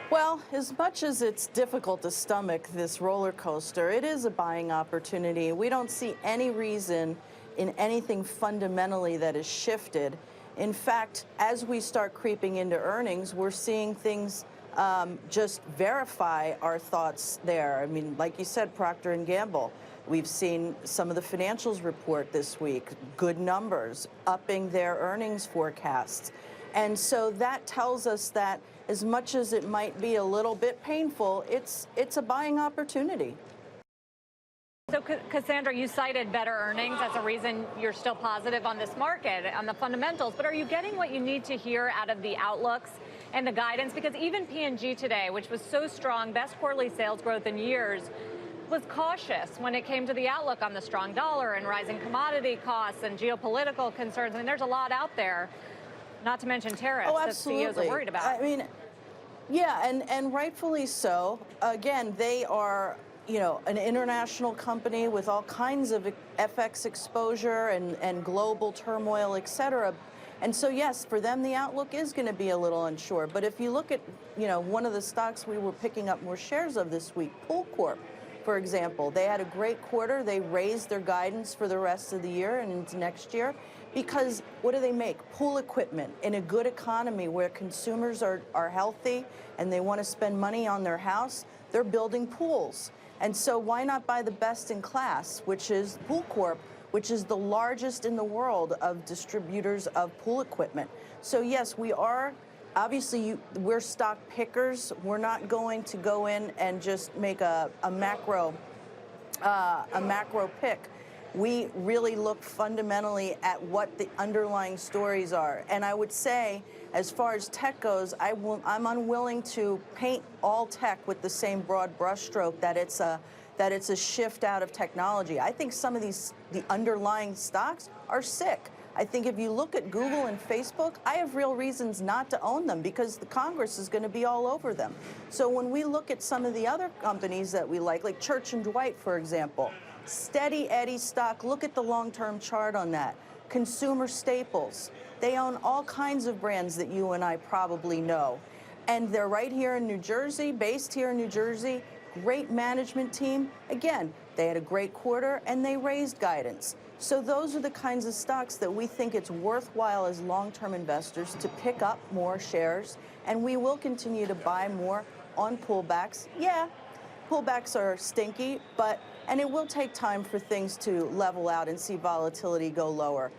Well, as much as it's difficult to stomach this roller coaster, it is a buying opportunity. We don't see any reason in anything fundamentally that has shifted. In fact, as we start creeping into earnings, we're seeing things just verify our thoughts there. I mean, like you said, Procter & Gamble. We've seen some of the financials report this week, good numbers, upping their earnings forecasts. And so that tells us that as much as it might be a little bit painful, it's a buying opportunity. So, Cassandra, you cited better earnings as a reason you're still positive on this market, on the fundamentals. But are you getting what you need to hear out of the outlooks and the guidance? Because even P&G today, which was so strong, best quarterly sales growth in years, was cautious when it came to the outlook on the strong dollar and rising commodity costs and geopolitical concerns. I mean, there's a lot out there, not to mention tariffs that CEOs are worried about. I mean, yeah, and rightfully so. Again, they are, an international company with all kinds of FX exposure and global turmoil, et cetera. And so, yes, for them, the outlook is going to be a little unsure. But if you look at, one of the stocks we were picking up more shares of this week, Pool Corp, for example, they had a great quarter. They raised their guidance for the rest of the year and into next year. Because what do they make? Pool equipment in a good economy where consumers are healthy and they want to spend money on their house. They're building pools. And so why not buy the best in class, which is Pool Corp, which is the largest in the world of distributors of pool equipment. So yes, we are. Obviously, we're stock pickers. We're not going to go in and just make a macro pick. We really look fundamentally at what the underlying stories are. And I would say, as far as tech goes, I'm unwilling to paint all tech with the same broad brushstroke that it's a shift out of technology. I think some of the underlying stocks are sick. I think if you look at Google and Facebook, I have real reasons not to own them because the Congress is going to be all over them. So when we look at some of the other companies that we like Church & Dwight, for example, steady Eddie stock, look at the long-term chart on that. Consumer staples, they own all kinds of brands that you and I probably know. And they're right here in New Jersey, based here in New Jersey, great management team. Again, they had a great quarter and they raised guidance. So those are the kinds of stocks that we think it's worthwhile as long-term investors to pick up more shares. And we will continue to buy more on pullbacks. Yeah, pullbacks are stinky, and it will take time for things to level out and see volatility go lower.